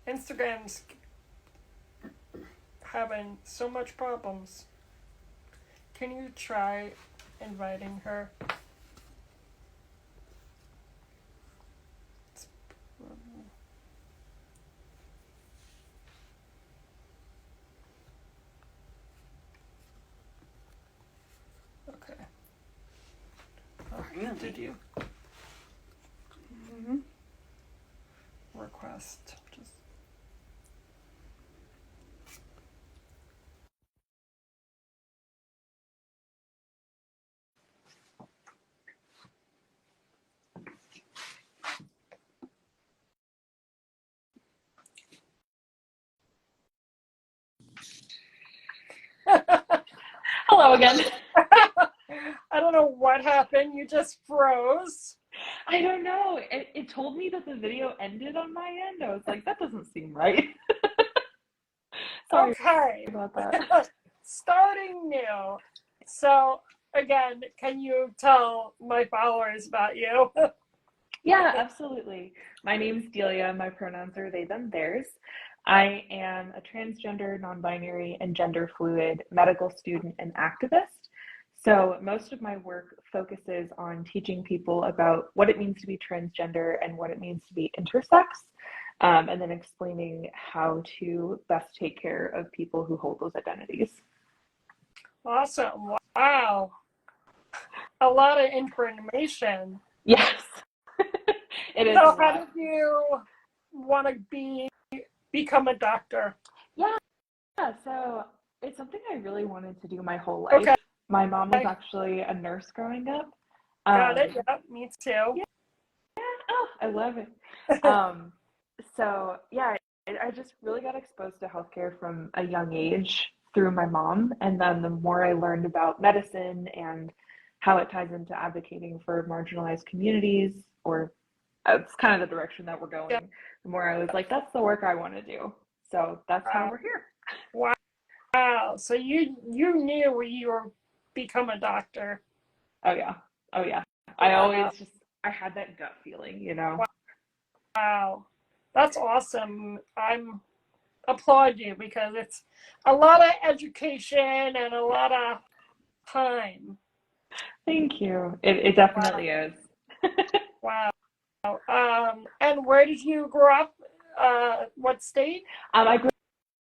Instagram's having so much problems. Can you try inviting her? Okay. Really? Did you Mm-hmm. request? Just Hello again. I don't know what happened. You just froze. I don't know. It told me that the video ended on my end. I was like, that doesn't seem right. Sorry Okay. about that. Starting new. So, again, can you tell my followers about you? Yeah, absolutely. My name's Delia. My pronouns are they, them, theirs. I am a transgender, non-binary, and gender fluid medical student and activist. So most of my work focuses on teaching people about what it means to be transgender and what it means to be intersex, and then explaining how to best take care of people who hold those identities. Awesome. Wow. A lot of information. Yes, it is a So, how lot. did you want to become a doctor? Yeah, so it's something I really wanted to do my whole life. Okay. My mom was actually a nurse growing up. Got it. Um, Yep. Me too. yeah, oh, I love it. Um, so yeah, I just really got exposed to healthcare from a young age through my mom, and then the more I learned about medicine and how it ties into advocating for marginalized communities, or it's kind of the direction that we're Yep. going, the more I was like, that's the work I want to do. So that's how we're here. Wow. So you knew you were become a doctor. Oh yeah. Oh yeah. I Wow. always just I had that gut feeling, you know. Wow. That's awesome. I'm applaud you because it's a lot of education and a lot of time. Thank you. It Wow. definitely is. Wow. And where did you grow up? What state? I grew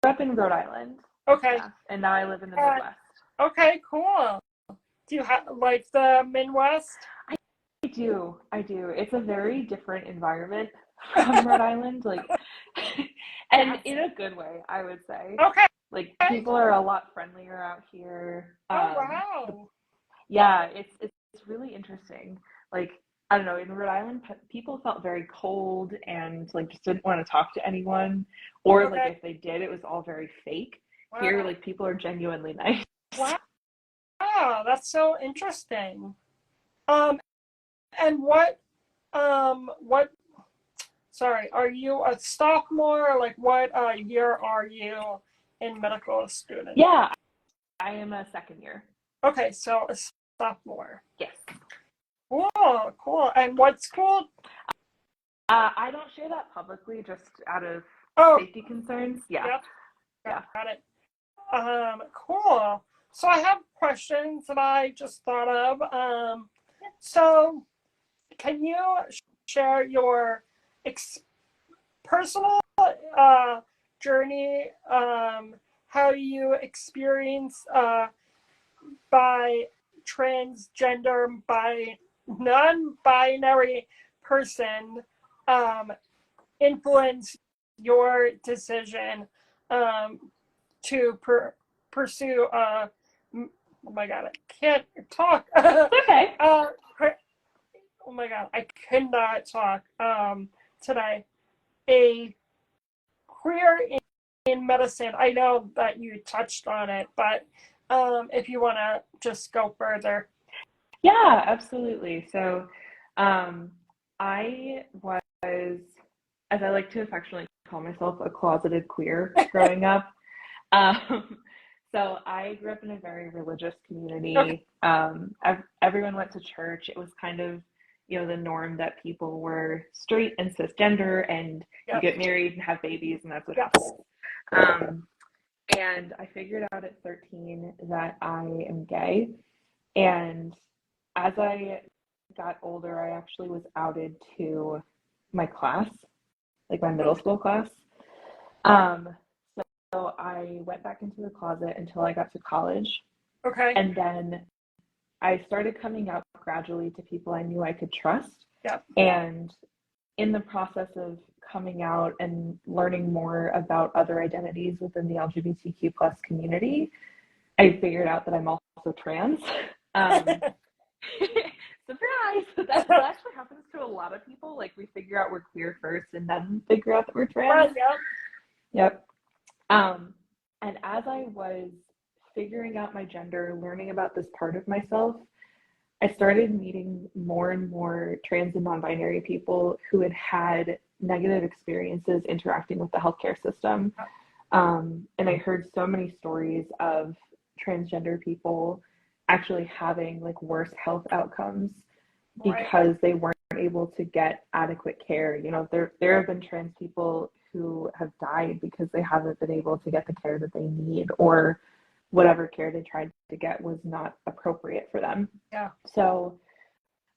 up in Rhode Island. Okay. Yeah. And now I live in the Uh, Midwest. okay, cool. Do you have like the Midwest? I do. I do. It's a very different environment from Rhode Island, like and Yes. in a good way, I would say. Okay. Like people are a lot friendlier out here. Oh, wow. Yeah, it's really interesting. Like I don't know, in Rhode Island, people felt very cold and like just didn't want to talk to anyone, or like Okay. if they did, it was all very fake. Here, Wow. like people are genuinely nice. Wow. That's so interesting. Um, and what, sorry, are you a sophomore? Like, what year are you in medical student? Yeah, I am a second year. Okay, so a sophomore. Yes. Cool, cool. And what school? I don't share that publicly just out of Oh, safety concerns. Yeah, yep, yeah. got it. Cool. So I have questions that I just thought of. So can you share your ex- personal journey? How you experience by transgender, by non-binary person um, influence your decision um, to pursue oh my god, I can't talk. Okay. Oh my god, I cannot talk today. A queer in medicine. I know that you touched on it, but if you want to just go further. Yeah, absolutely. So, um, I was, as I like to affectionately call myself, a closeted queer growing up. Um, so I grew up in a very religious Okay. community. Everyone went to church. It was kind of the norm that people were straight and cisgender and you get married and have babies and that's what happens. And I figured out at 13 that I am gay. And as I got older, I actually was outed to my class, like my middle school class. So I went back into the closet until I got to college. Okay. And then I started coming out gradually to people I knew I could trust. Yeah. And in the process of coming out and learning more about other identities within the LGBTQ plus community, I figured out that I'm also trans. Surprise! That actually happens to a lot of people. Like, we figure out we're queer first and then figure out that we're trans. Yep. And as I was figuring out my gender, learning about this part of myself, I started meeting more and more trans and non-binary people who had had negative experiences interacting with the healthcare system. And I heard so many stories of transgender people actually having like worse health outcomes because they weren't able to get adequate care. There have been trans people who have died because they haven't been able to get the care that they need, or whatever care they tried to get was not appropriate for them. Yeah. So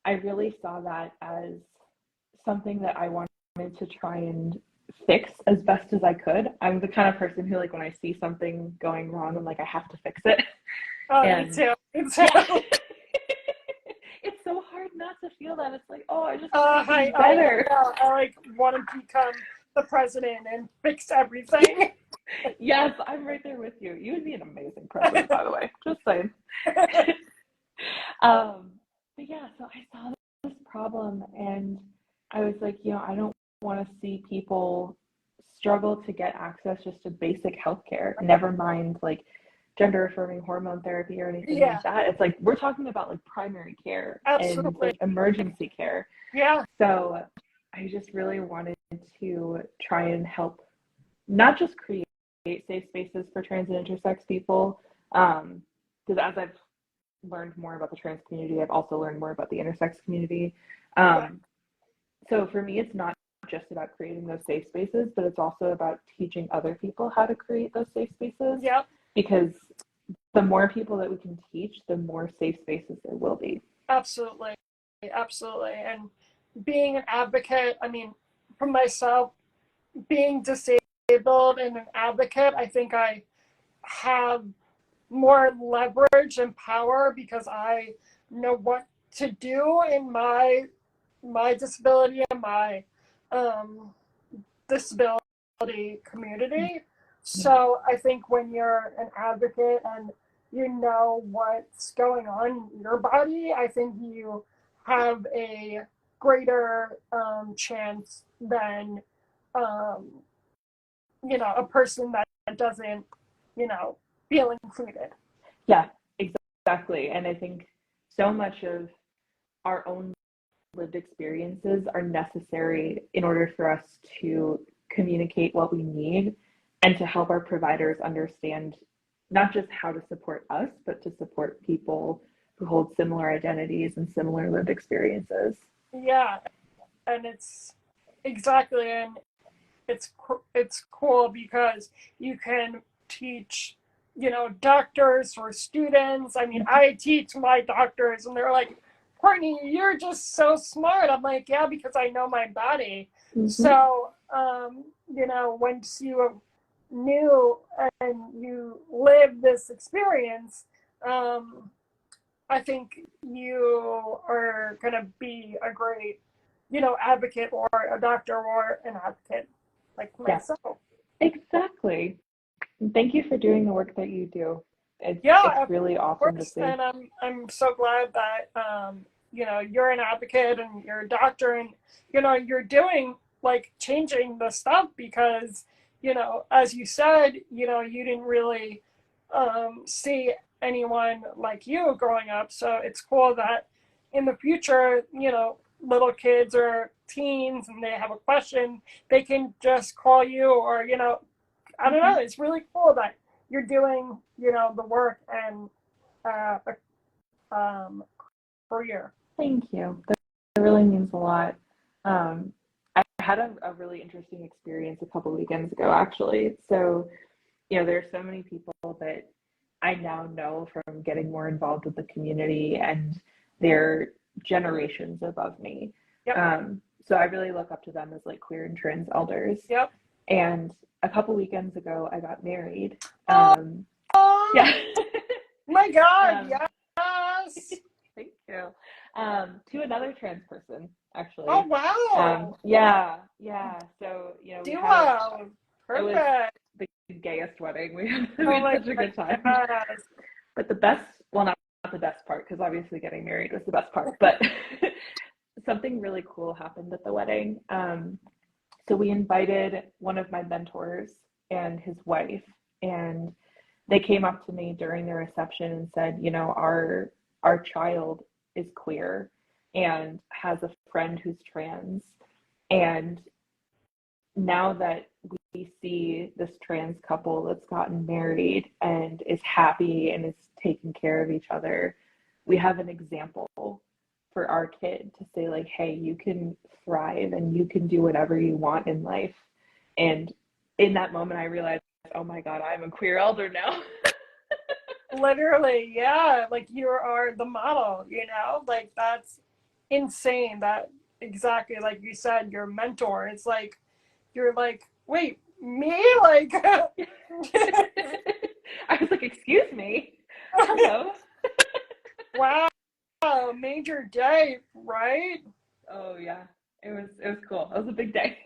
I really saw that as something that I wanted to try and fix as best as I could. I'm the kind of person who, like, when I see something going wrong, I'm like, I have to fix it. Oh, me too. Yeah. It's so hard not to feel that. It's like, oh, I just want to be better. I like want to become the president and fix everything. Yes, I'm right there with you. You would be an amazing president, by the way. Just saying. But yeah, so I saw this problem and I was like, I don't want to see people struggle to get access just to basic healthcare, never mind like gender affirming hormone therapy or anything like that. It's like, we're talking about like primary care and like emergency care. Yeah. So I just really wanted to try and help not just create safe spaces for trans and intersex people, because as I've learned more about the trans community, I've also learned more about the intersex community. So for me, it's not just about creating those safe spaces, but it's also about teaching other people how to create those safe spaces. Yep. Because the more people that we can teach, the more safe spaces there will be. Absolutely. Absolutely. And being an advocate, I mean, for myself, being disabled and an advocate, I think I have more leverage and power because I know what to do in my disability and my disability community. So I think when you're an advocate and you know what's going on in your body, I think you have a greater chance than a person that doesn't feel included. Yeah, exactly. And I think so much of our own lived experiences are necessary in order for us to communicate what we need and to help our providers understand not just how to support us, but to support people who hold similar identities and similar lived experiences. Yeah, and it's exactly, and it's cool because you can teach doctors or students. I mean, I teach my doctors and they're like, Courtney, you're just so smart. I'm like, yeah, because I know my body. So once you knew and you lived this experience, I think you are going to be a great advocate or a doctor or an advocate like myself. Exactly. Thank you for doing the work that you do. It's really awesome to see. And I'm so glad that you're an advocate and you're a doctor and you're doing like changing the stuff because as you said you didn't really see anyone like you growing up, so it's cool that in the future little kids or teens and they have a question they can just call you or I don't know, it's really cool that you're doing the work and career. Thank you. really means a lot. I had a really interesting experience a couple weekends ago, actually. So, there's so many people that I now know from getting more involved with the community, and they're generations above me. Yep. So I really look up to them as like queer and trans elders. Yep. And a couple weekends ago, I got married. Oh, Yeah. my God, yes. Thank you. To another trans person, actually. Oh, wow. Yeah. So, Duo. it was Perfect. the gayest wedding. We had Oh my such a good time. goodness. But the best, well, not the best part, because obviously getting married was the best part, but something really cool happened at the wedding. So we invited one of my mentors and his wife, and they came up to me during the reception and said, our child is queer and has a friend who's trans. And now that we see this trans couple that's gotten married and is happy and is taking care of each other, we have an example for our kid to say, like, hey, you can thrive and you can do whatever you want in life. And in that moment, I realized, oh my God, I'm a queer elder now. Literally, yeah. Like, you are the model, like, that's insane. That exactly like you said, your mentor. It's like, you're like, wait, me? Like, I was like, excuse me. Hello. wow, major day, right? Oh yeah, it was cool. It was a big day.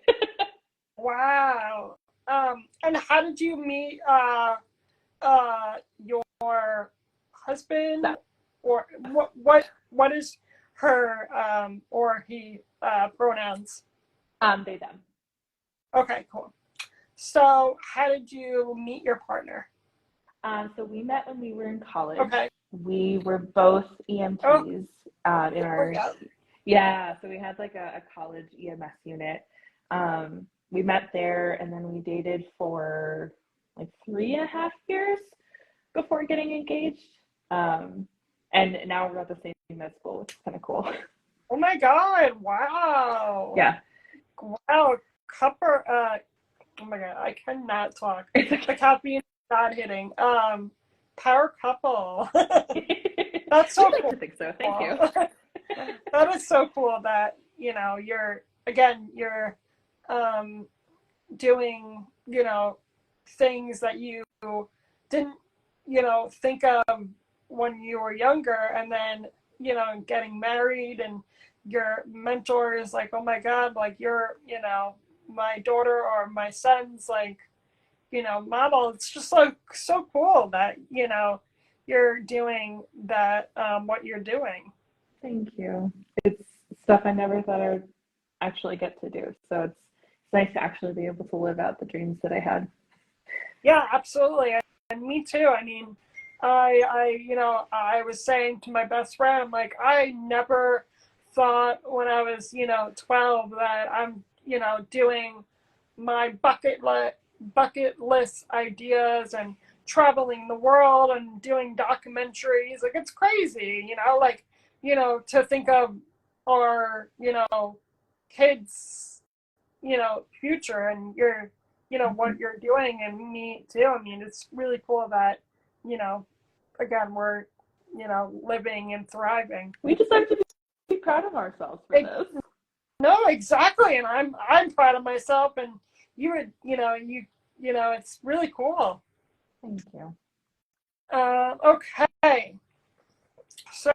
Wow. And how did you meet your husband, So, or what is her or he pronouns? they them. Okay, cool. So how did you meet your partner? So we met when we were in college. Okay. We were both EMTs in our, Yeah. yeah, so we had like a college EMS unit. We met there and then we dated for like 3.5 years before getting engaged. And now we're at the same med school, which is kind of cool. Oh my God! Wow. Yeah. Wow. Copper. Oh my God! I cannot talk. The copy not hitting. Power couple. That's so I'd like cool. to think so. Thank you. That is so cool that you're doing things that you didn't think of when you were younger, and then getting married, and your mentor is like, oh my God, like, you're my daughter or my son's like model. It's just like so cool that you're doing that, what you're doing. Thank you. It's stuff I never thought I would actually get to do. So it's nice to actually be able to live out the dreams that I had. Yeah, absolutely. And me too. I mean, I was saying to my best friend, like, I never thought when I was 12 that I'm doing my bucket list ideas and traveling the world and doing documentaries. Like, it's crazy, like, to think of our kids future, and what you're doing, and me too. I mean, it's really cool that again, we're living and thriving. We just have to be proud of ourselves for this. No, exactly, and I'm proud of myself, and it's really cool. Thank you. Okay, so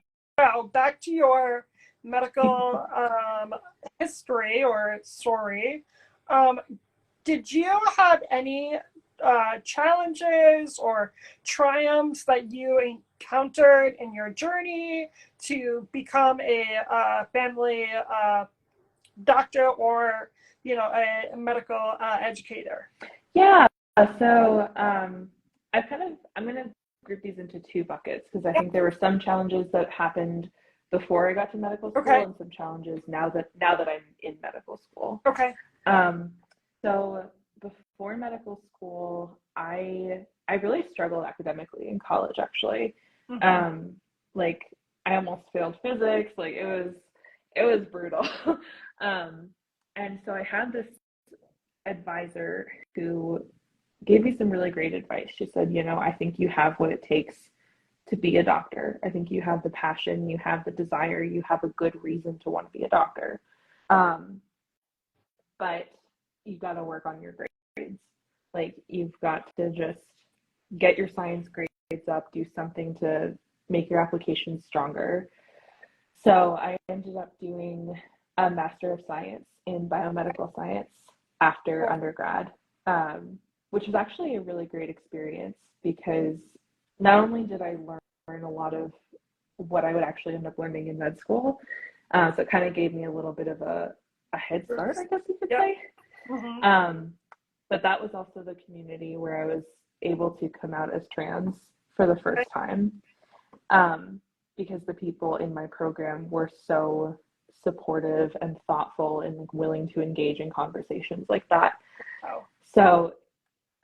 back to your medical history or story. Did you have any challenges or triumphs that you encountered in your journey to become a family doctor, or a medical educator? Yeah. So I'm going to group these into two buckets because I think there were some challenges that happened before I got to medical school, Okay. and some challenges now that I'm in medical school. Okay. So before medical school, I really struggled academically in college, actually. Mm-hmm. Like, I almost failed physics. Like, It was brutal. And so I had this advisor who gave me some really great advice. She said, you know, I think you have what it takes to be a doctor. I think you have the passion, you have the desire, you have a good reason to want to be a doctor. Um, but you've got to work on your grades. Like, you've got to just get your science grades up, do something to make your application stronger. So I ended up doing a Master of Science in Biomedical Science after undergrad, which was actually a really great experience because not only did I learn a lot of what I would actually end up learning in med school, so it kind of gave me a little bit of a head start, I guess you could say. But that was also the community where I was able to come out as trans for the first time, because the people in my program were so supportive and thoughtful and like willing to engage in conversations like that. So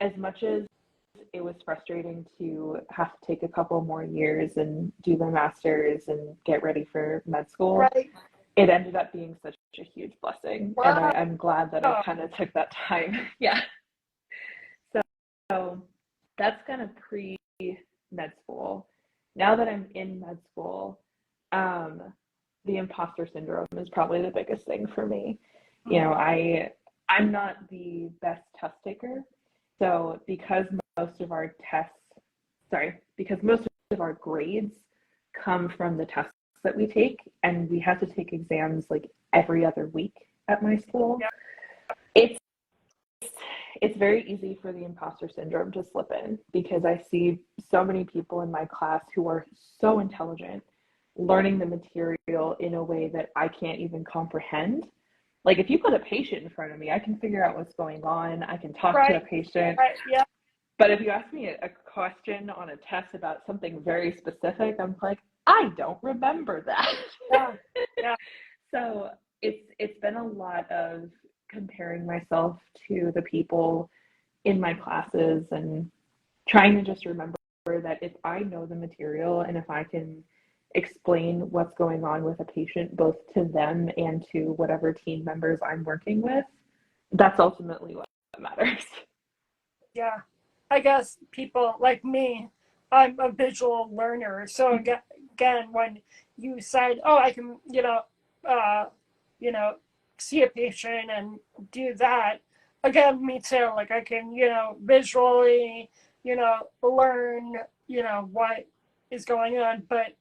as much as it was frustrating to have to take a couple more years and do the master's and get ready for med school, it ended up being such a huge blessing. And I'm glad that I kind of took that time. Yeah. So that's kind of pre-med school. Now that I'm in med school, the imposter syndrome is probably the biggest thing for me. You know, I'm not the best test taker. So because most of our grades come from the tests that we take, and we have to take exams like every other week at my school, it's very easy for the imposter syndrome to slip in because I see so many people in my class who are so intelligent, learning the material in a way that I can't even comprehend. Like, if you put a patient in front of me, I can figure out what's going on. I can talk to a patient. But if you ask me a question on a test about something very specific, I'm like, I don't remember that. So it's been a lot of comparing myself to the people in my classes and trying to just remember that if I know the material and if I can explain what's going on with a patient, both to them and to whatever team members I'm working with, that's ultimately what matters. Yeah. I guess people like me, I'm a visual learner. So again, when you said, oh, I can, see a patient and do that, again, me too. Like, I can, visually, learn, what is going on. But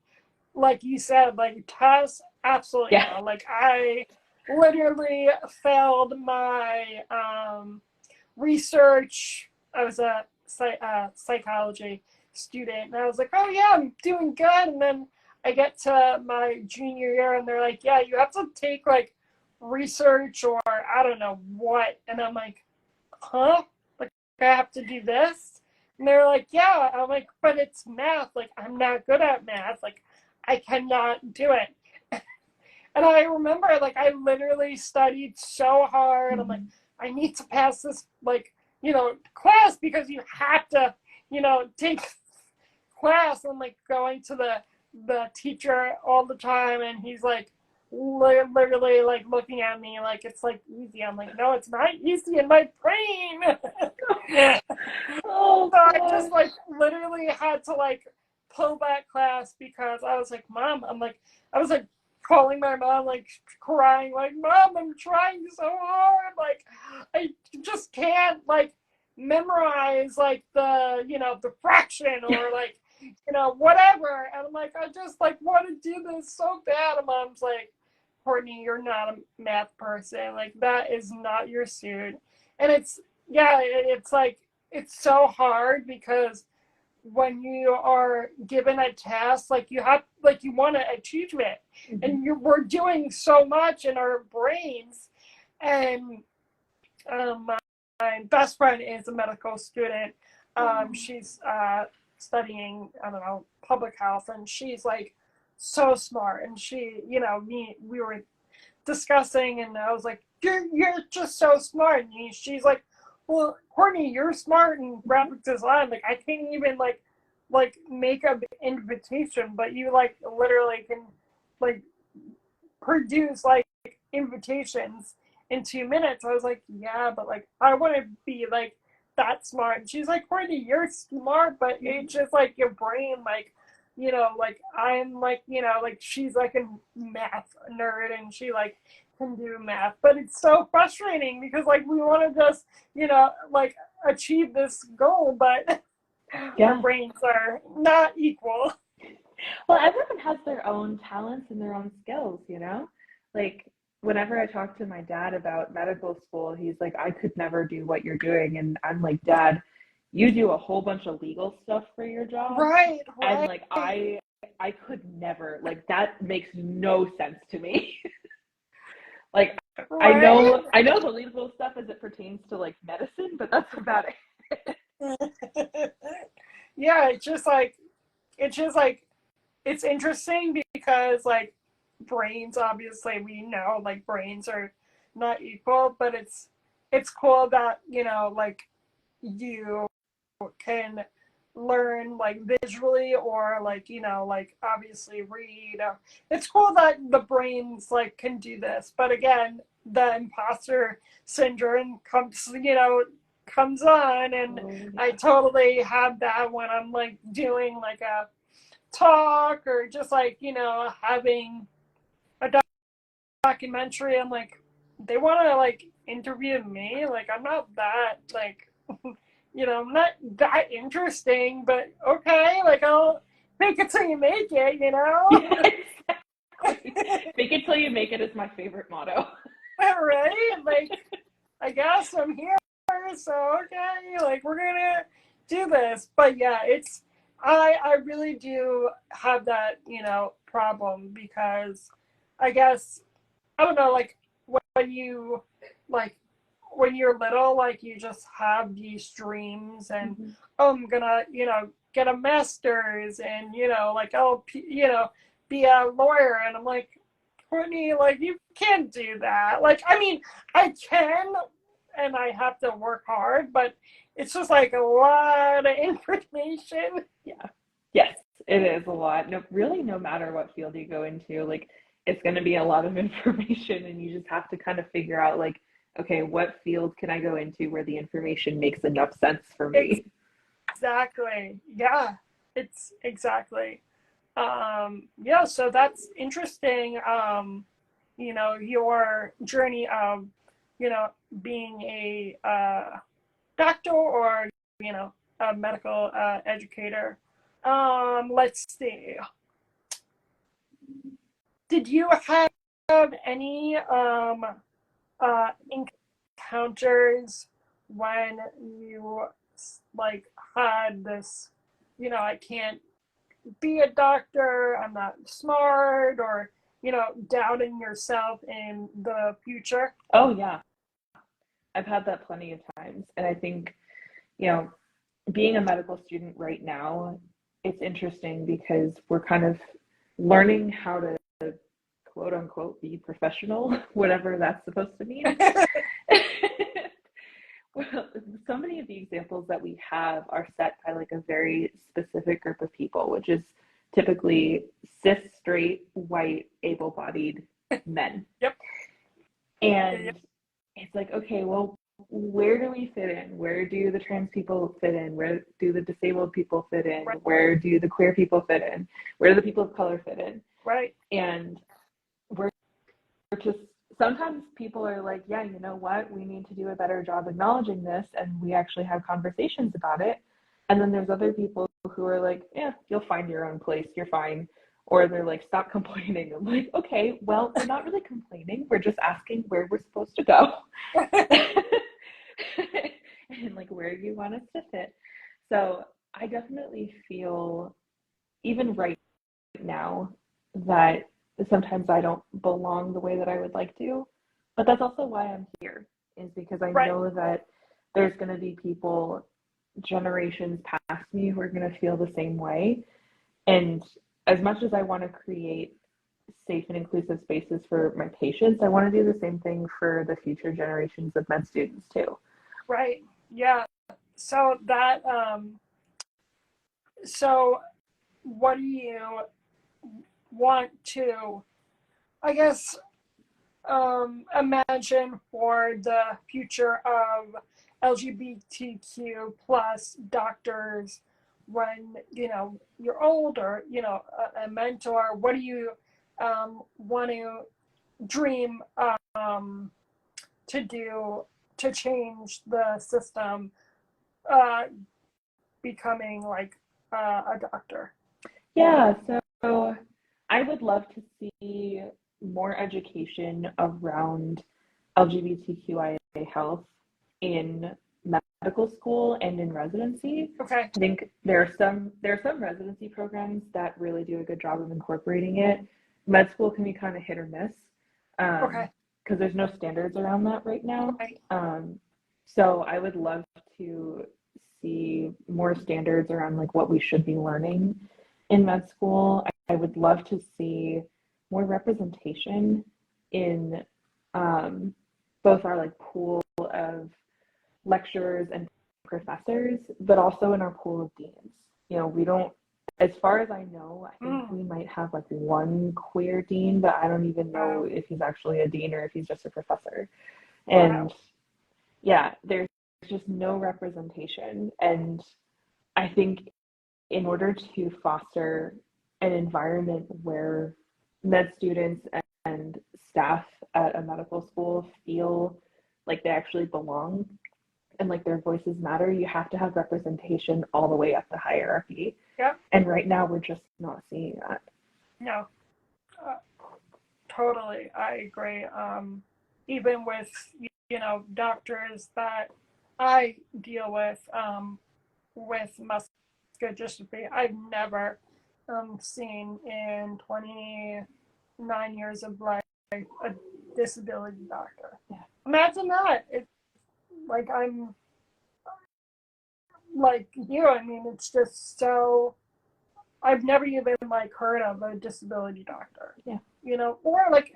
like you said, like tests, absolutely not. Like, I literally failed my research. I was a psychology student, and I was like, oh yeah, I'm doing good. And then I get to my junior year, and they're like, yeah, you have to take like research or I don't know what. And I'm like, huh? Like, I have to do this? And they're like, yeah. I'm like, but it's math. Like, I'm not good at math. Like, I cannot do it. And I remember, like, I literally studied so hard. I'm like, I need to pass this, like, class because you have to, take class. I'm like going to the teacher all the time, and he's like literally like looking at me like it's like easy. I'm like, no, it's not easy in my brain. So I just like literally had to like pull that class because I was like, Mom, I was like calling my mom, like crying, like, Mom, I'm trying so hard. Like, I just can't like memorize like the fraction or like, whatever. And I'm like, I just like want to do this so bad. And Mom's like, Courtney, you're not a math person. Like, that is not your suit. And it's like, it's so hard because when you are given a task, like you have, like you want to achieve it, and we're doing so much in our brains. And my best friend is a medical student. She's studying, I don't know, public health, and she's like so smart. And she, we were discussing, and I was like, you're just so smart. And she's like, well, Courtney, you're smart in graphic design. Like, I can't even like make an invitation, but you like literally can like produce like invitations in 2 minutes. I was like, yeah, but like I want to be like that smart. And she's like, Courtney, you're smart, but it's just like your brain, like, like I'm like, like she's like a math nerd and she like can do math, but it's so frustrating because like we want to just, like achieve this goal, but our Yeah. brains are not equal. Well, everyone has their own talents and their own skills, Like, whenever I talk to my dad about medical school, he's like, I could never do what you're doing. And I'm like, Dad, you do a whole bunch of legal stuff for your job. Right. And like, I could never, like, that makes no sense to me. Like, Right. I know the legal stuff as it pertains to like medicine, but that's about it. Yeah, it's interesting because like brains, obviously we know like brains are not equal, but it's cool that like you can learn like visually or like like obviously read. It's cool that the brains like can do this, but again the imposter syndrome comes on, and Oh, yeah. I totally have that when I'm like doing like a talk or just like having a documentary. I'm like, they want to like interview me, like I'm not that like I'm not that interesting, but okay, like I'll make it till you make it. Yeah, exactly. Fake it till you make it is my favorite motto. Right, like I guess I'm here, so okay, like we're gonna do this. But yeah, I really do have that problem because I guess I don't know, like when you like when you're little, like you just have these dreams and Mm-hmm. oh, I'm gonna get a master's and like I'll be a lawyer, and I'm like, Courtney, like you can't do that. Like I mean, I can, and I have to work hard, but it's just like a lot of information. Yeah. Yes, it is a lot. No, really, no matter what field you go into, like it's going to be a lot of information, and you just have to kind of figure out, like, okay, what field can I go into where the information makes enough sense for me? Exactly. Yeah. It's exactly. Yeah, so that's interesting. Your journey of, being a doctor or, a medical educator. Let's see. Did you have any encounters when you like had this, I can't be a doctor, I'm not smart, or doubting yourself in the future? Oh, yeah, I've had that plenty of times. And I think, you know, being a medical student right now, it's interesting because we're kind of learning how to quote unquote be professional, whatever that's supposed to mean. Well, so many of the examples that we have are set by like a very specific group of people, which is typically cis, straight, white, able-bodied men. Yep. And it's like, okay, well, where do we fit in? Where do the trans people fit in? Where do the disabled people fit in? Right. Where do the queer people fit in? Where do the people of color fit in? Right. And we're just, sometimes people are like, yeah, you know what? We need to do a better job acknowledging this. And we actually have conversations about it. And then there's other people who are like, yeah, you'll find your own place. You're fine. Or they're like, stop complaining. I'm like, okay, well, we're not really complaining. We're just asking where we're supposed to go. And like where you want us to fit. So I definitely feel, even right now, that sometimes I don't belong the way that I would like to. But that's also why I'm here, is because I Right. know that there's going to be people generations past me who are going to feel the same way. And as much as I want to create safe and inclusive spaces for my patients, I want to do the same thing for the future generations of med students too. Right. Yeah. So that so what do you want to I guess, imagine for the future of LGBTQ plus doctors when, you're old, or, a mentor? What do you want to dream to do to change the system, uh, becoming like a doctor? Yeah, so I would love to see more education around LGBTQIA health in medical school and in residency. Okay. I think there are some residency programs that really do a good job of incorporating it. Med school can be kind of hit or miss, Okay. because there's no standards around that right now. Right. So I would love to see more standards around like what we should be learning in med school. I would love to see more representation in both our like pool of lecturers and professors, but also in our pool of deans. We don't, as far as I know, I think we might have like one queer dean, but I don't even know if he's actually a dean or if he's just a professor. And yeah, there's just no representation. And I think in order to foster an environment where med students and staff at a medical school feel like they actually belong and like their voices matter, you have to have representation all the way up the hierarchy. Yep. And right now we're just not seeing that. No. Uh, Totally, I agree. Even with, doctors that I deal with muscular dystrophy, I've never seen in 29 years of life a disability doctor. Yeah. Imagine that. It's like I'm like you. I mean, it's just so. I've never even like heard of a disability doctor. Yeah. Or like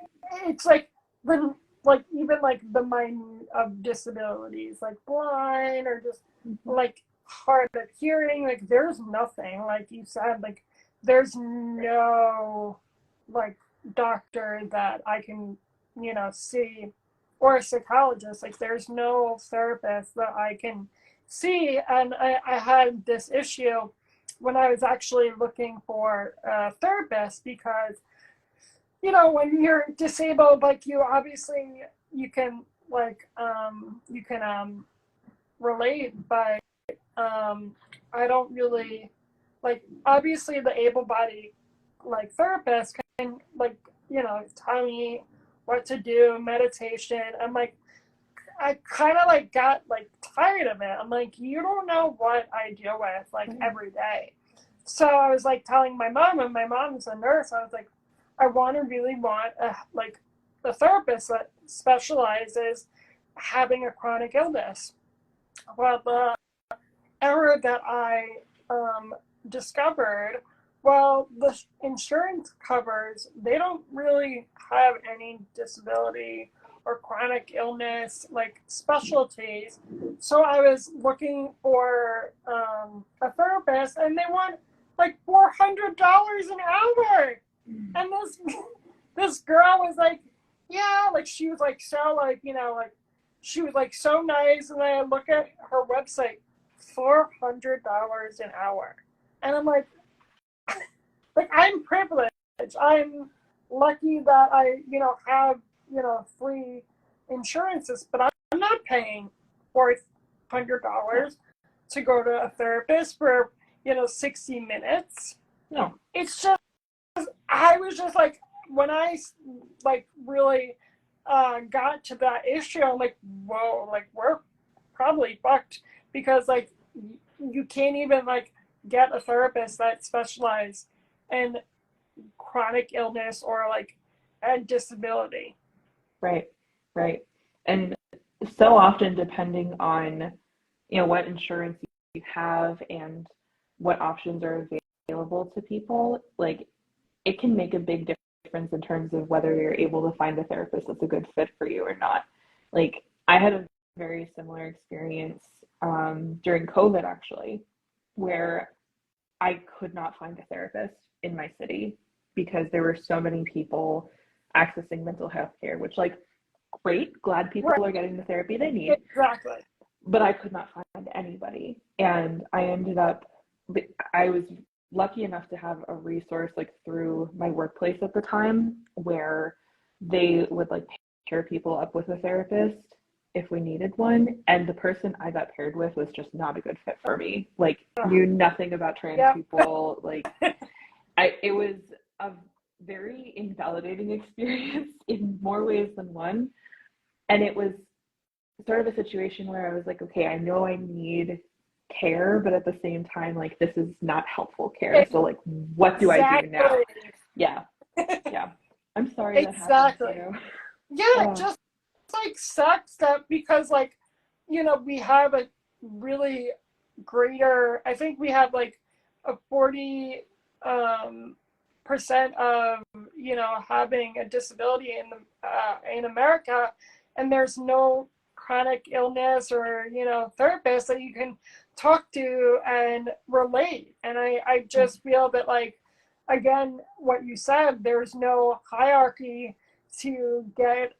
it's like the like even like the minute of disabilities, like blind or just like hard of hearing. Like there's nothing, like you said, like there's no like doctor that I can see, or a psychologist. Like there's no therapist that I can see. And I had this issue when I was actually looking for a therapist, because when you're disabled, like you obviously you can like relate, but I don't really like, obviously the able-bodied like therapist can like tell me what to do, meditation. I'm like, I kind of like got like tired of it. I'm like, you don't know what I deal with like every day. So I was like telling my mom, and my mom's a nurse. I was like, I really want a therapist that specializes having a chronic illness. Well, the error that I discovered, well, the insurance covers, they don't really have any disability or chronic illness like specialties. So I was looking for a therapist, and they want like $400 an hour. And this girl was like, yeah, like she was like so like like she was like so nice. And I look at her website, $400 an hour, and I'm like I'm privileged. I'm lucky that I have free insurances, but I'm not paying $400 to go to a therapist for 60 minutes. No, it's just I was just like, when I like really got to that issue, I'm like, whoa, like we're probably fucked, because like you can't even like get a therapist that specializes in chronic illness or like a disability. right. And so often, depending on what insurance you have and what options are available to people, like it can make a big difference in terms of whether you're able to find a therapist that's a good fit for you or not. Like I had a very similar experience during COVID, actually, where I could not find a therapist in my city because there were so many people accessing mental health care, which like great, glad people Right. are getting the therapy they need. Exactly. But I could not find anybody. And I was lucky enough to have a resource like through my workplace at the time where they would like pair people up with a therapist if we needed one. And the person I got paired with was just not a good fit for me. Like knew nothing about trans Yep. people. Like it was a very invalidating experience in more ways than one. And it was sort of a situation where I was like, okay, I know I need care, but at the same time, like this is not helpful care. So like, what do I do now? Yeah. Yeah. I'm sorry that happened to you. Yeah, it just like sucks that because like, you know, we have a really greater, I think we have like a 40% of, you know, having a disability in America, and there's no chronic illness or, you know, therapist that you can talk to and relate. And I just feel that like, again, what you said, there's no hierarchy to get,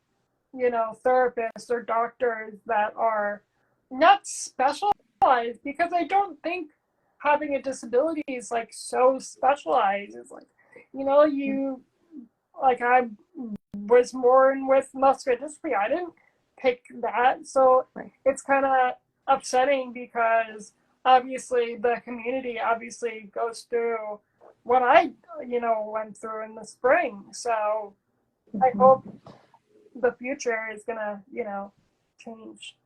you know, therapists or doctors that are not specialized, because I don't think having a disability is like so specialized. It's like, you know, you like I was born with muscular dystrophy. I didn't pick that. So it's kind of upsetting because obviously the community obviously goes through what I, you know, went through in the spring. So I hope the future is gonna, you know, change.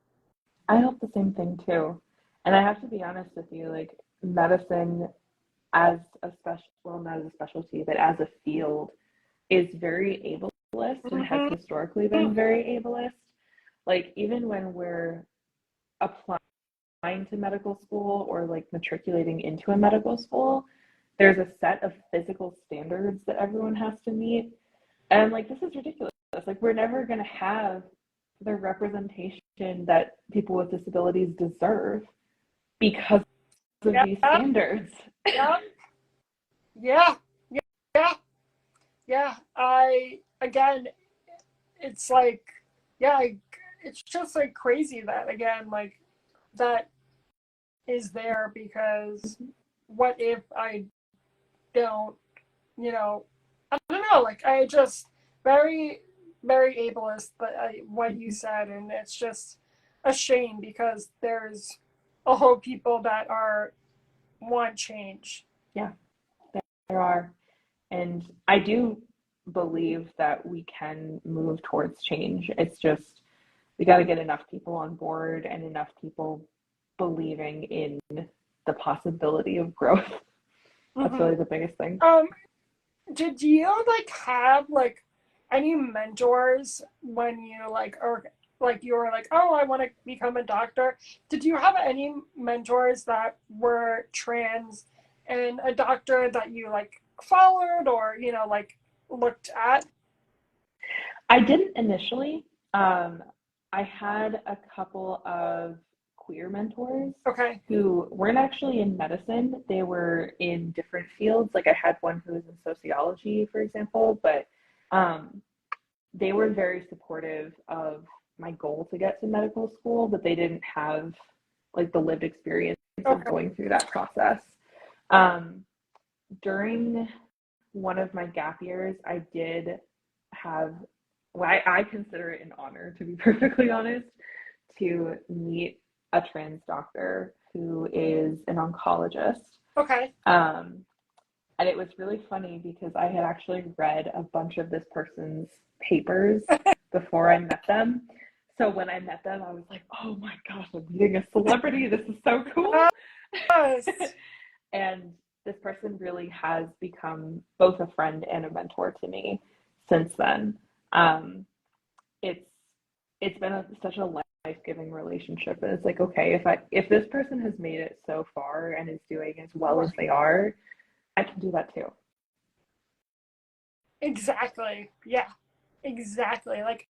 I hope the same thing too. And I have to be honest with you, like medicine as a special, well, not as a specialty, but as a field is very ableist and has historically been very ableist. Like even when we're applying to medical school or like matriculating into a medical school, there's a set of physical standards that everyone has to meet. And like, this is ridiculous. Like, we're never going to have the representation that people with disabilities deserve because of these standards. Yeah. Again, it's like, it's just like crazy that, again, like that is there, because what if I don't, you know, I don't know, like I just very, very ableist, but what you said, and it's just a shame because there's a whole people that want change. Yeah, there are. And I do believe that we can move towards change. It's just, we got to get enough people on board and enough people believing in the possibility of growth. That's really the biggest thing. Did you like have like any mentors when you like, or like you were like, oh, I want to become a doctor? Did you have any mentors that were trans and a doctor that you like followed or, you know, like looked at? I didn't initially. I had a couple of queer mentors who weren't actually in medicine. They were in different fields. Like I had one who was in sociology, for example, but they were very supportive of my goal to get to medical school, but they didn't have like the lived experience of going through that process. During one of my gap years, I did have, well, I consider it an honor, to be perfectly honest, to meet a trans doctor who is an oncologist. And it was really funny because I had actually read a bunch of this person's papers before I met them. So when I met them, I was like, oh my gosh, I'm meeting a celebrity. This is so cool. And this person really has become both a friend and a mentor to me since then. It's been such a life-giving relationship, and it's like, okay, if this person has made it so far and is doing as well as they are, I can do that too. Exactly. Yeah. Exactly. Like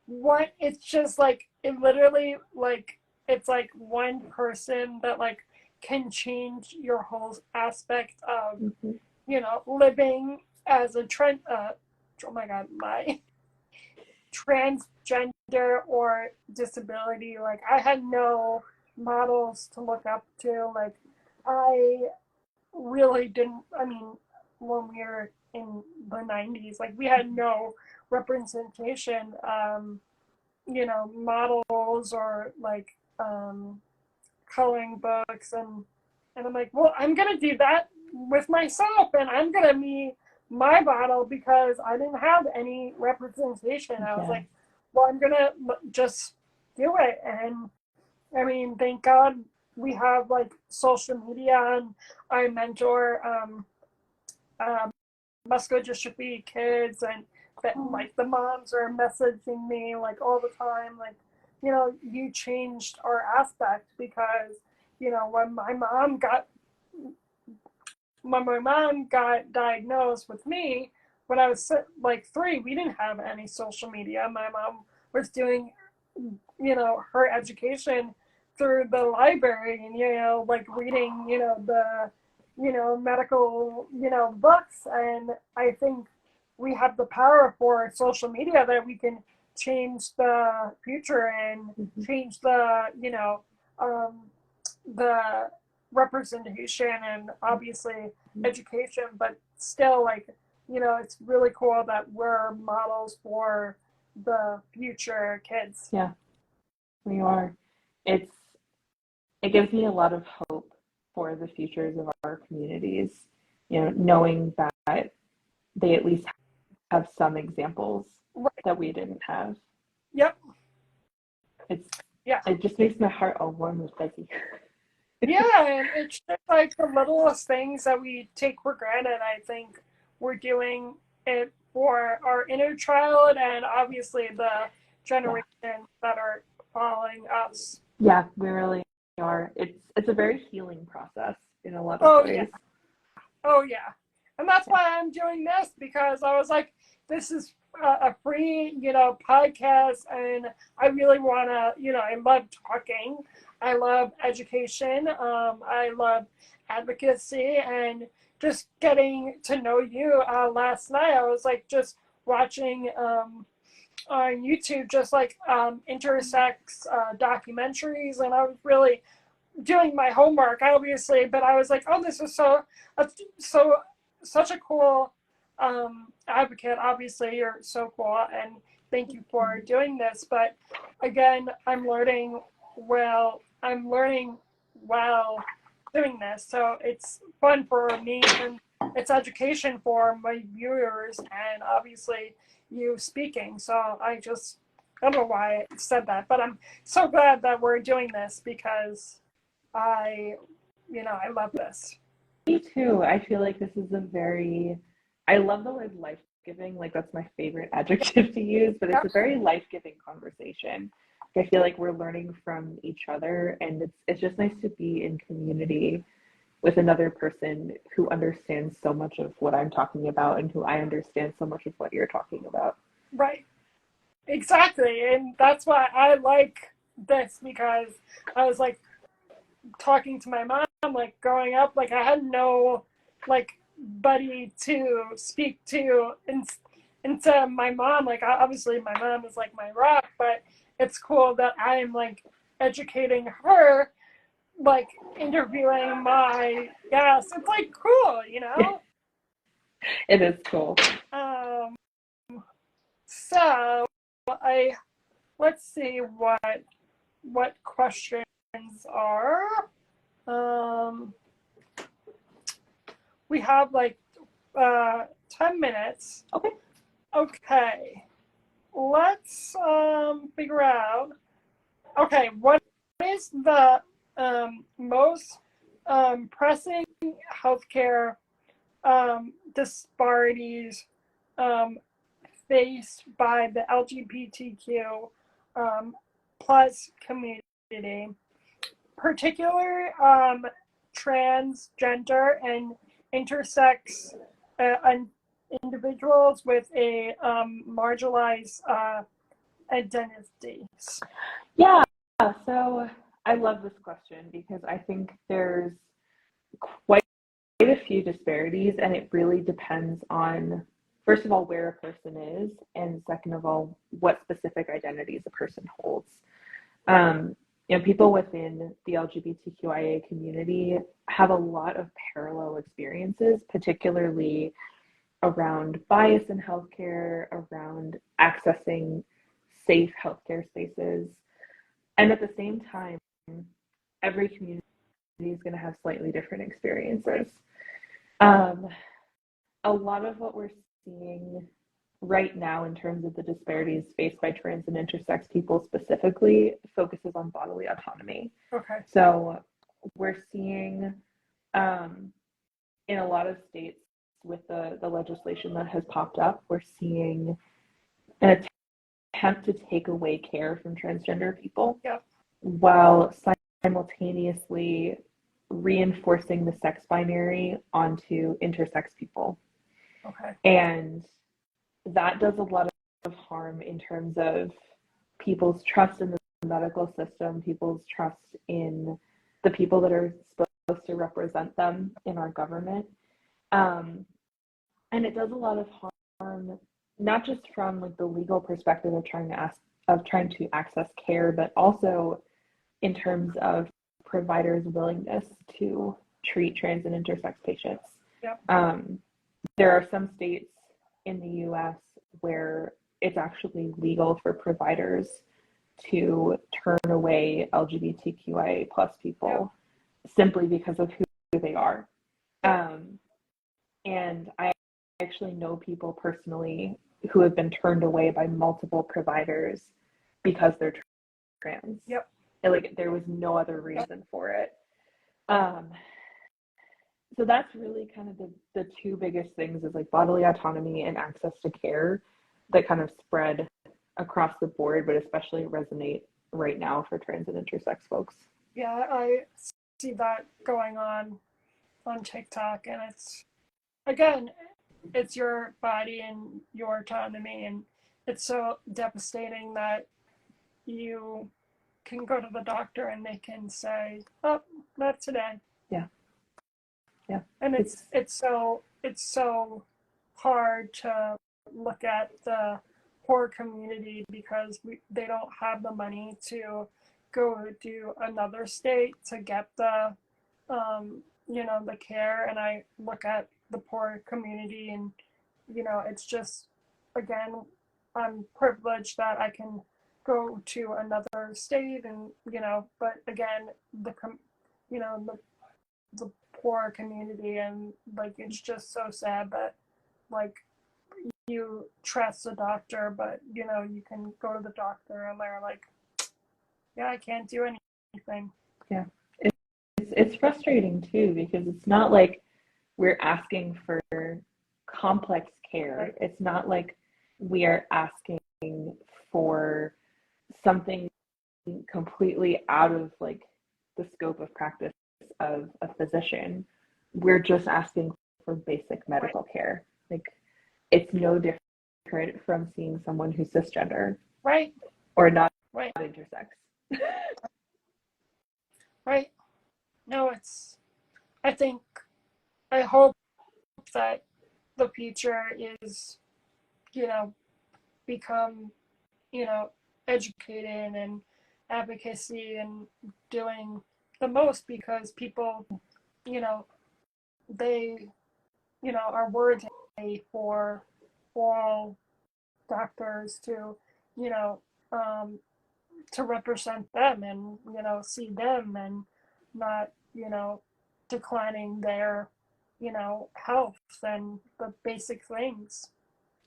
what, it's just like, it literally, like it's like one person that like can change your whole aspect of, you know, living as a oh my God, my transgender or disability. Like, I had no models to look up to. Like, I really didn't, I mean, when we were in the 90s, like, we had no representation, models or like coloring books. And I'm like, well, I'm going to do that with myself, and I'm going to be my model because I didn't have any representation. I was like, well, I'm going to just do it. And I mean, thank God we have like social media, and I mentor muscular dystrophy kids, and that like the moms are messaging me like all the time, like, you changed our aspect because, when my mom got diagnosed with me when I was like 3, we didn't have any social media. My mom was doing, her education through the library, and, like reading, the, medical, books. And I think we have the power for social media that we can change the future and change the, the representation and obviously education, but still, like, it's really cool that we're models for the future kids. Yeah, we are. It gives me a lot of hope for the futures of our communities, knowing that they at least have some examples that we didn't have. Yep. It just makes my heart all warm and fuzzy. Yeah, and it's just like the littlest things that we take for granted. I think we're doing it for our inner child and obviously the generation that are following us. Yeah, we really are. It's a very healing process in a lot of ways. Oh yeah. And that's why I'm doing this, because I was like, this is a free, podcast, and I really want to, I love talking. I love education. I love advocacy, and just getting to know you. Last night, I was like just watching on YouTube, just like intersex documentaries, and I was really doing my homework, obviously. But I was like, oh, this is such a cool advocate. Obviously, you're so cool, and thank you for doing this. But again, I'm learning while doing this, so it's fun for me, and it's education for my viewers, and obviously you speaking. So I don't know why I said that, but I'm so glad that we're doing this because I love this. Me too. I feel like this is I love the word life-giving. Like, that's my favorite adjective to use, but it's a very life-giving conversation. I feel like we're learning from each other, and it's just nice to be in community with another person who understands so much of what I'm talking about and who I understand so much of what you're talking about. Right. Exactly. And that's why I like this, because I was like talking to my mom, like growing up, like I had no like buddy to speak to into my mom. Like, obviously my mom is like my rock, but it's cool that I'm like educating her, like interviewing my guests. It's like cool, It is cool. So let's see what questions are. We have like 10 minutes. Okay. Let's figure out. Okay, what is the most pressing healthcare disparities faced by the LGBTQ plus community, particular transgender and intersex individuals with a marginalized identities? Yeah, so I love this question because I think there's quite a few disparities, and it really depends on first of all, where a person is, and second of all, what specific identities a person holds. People within the LGBTQIA community have a lot of parallel experiences, particularly around bias in healthcare, around accessing safe healthcare spaces. And at the same time, every community is going to have slightly different experiences. A lot of what we're seeing right now in terms of the disparities faced by trans and intersex people specifically focuses on bodily autonomy. Okay. So we're seeing in a lot of states with the legislation that has popped up, we're seeing an attempt to take away care from transgender people, yep, while simultaneously reinforcing the sex binary onto intersex people. Okay. And that does a lot of harm in terms of people's trust in the medical system, people's trust in the people that are supposed to represent them in our government. And it does a lot of harm, not just from like the legal perspective of trying to access care, but also in terms of providers' willingness to treat trans and intersex patients. Yep. There are some states in the US where it's actually legal for providers to turn away LGBTQIA plus people, yep, simply because of who they are. And I actually know people personally who have been turned away by multiple providers because they're trans. Yep. And, like, there was no other reason for it. So that's really kind of the two biggest things, is like bodily autonomy and access to care, that kind of spread across the board, but especially resonate right now for trans and intersex folks. Yeah, I see that going on TikTok, and it's your body and your autonomy, and it's so devastating that you can go to the doctor and they can say, "Oh, not today." Yeah. Yeah. And it's so hard to look at the poor community because they don't have the money to go to another state to get the the care. And I look at the poor community, and it's just, again, I'm privileged that I can go to another state, and but again, the poor community, and like, it's just so sad that, like, you trust a doctor, but you can go to the doctor and they're like, yeah, I can't do anything. Yeah, it's frustrating too, because it's not like we're asking for complex care. Right. It's not like we are asking for something completely out of like the scope of practice of a physician. We're just asking for basic medical care. Like, it's no different from seeing someone who's cisgender, right, or not, right, intersex. right. No, I hope that the future is, become, educated and advocacy and doing the most, because people, they, are worthy for all doctors to, to represent them, and, see them, and not, declining their, health and the basic things.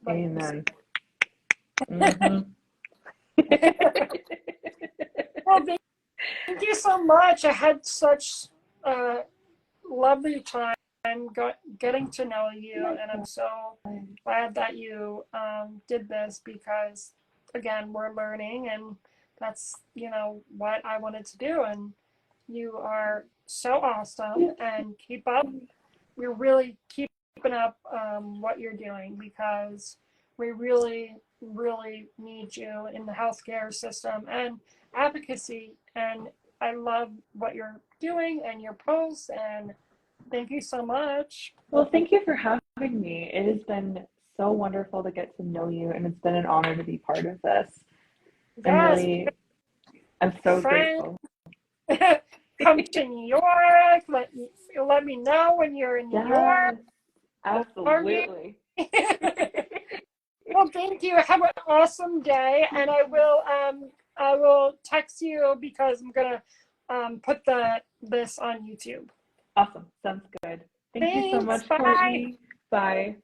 Like, amen. Mm-hmm. Well, thank you so much. I had such a lovely time getting to know you, and I'm so glad that you did this, because, again, we're learning, and that's, what I wanted to do, and you are so awesome, and keep up. You're really keeping up what you're doing, because we really, really need you in the healthcare system and advocacy. And I love what you're doing and your posts, and thank you so much. Well, thank you for having me. It has been so wonderful to get to know you, and it's been an honor to be part of this. Yes, I'm so friend. grateful. Come to New York. Let me know when you're in New York. Absolutely. Well, thank you. Have an awesome day, and I will text you because I'm gonna put this on YouTube. Awesome. Sounds good. Thank you so Thanks. much, Bye. Courtney. Bye.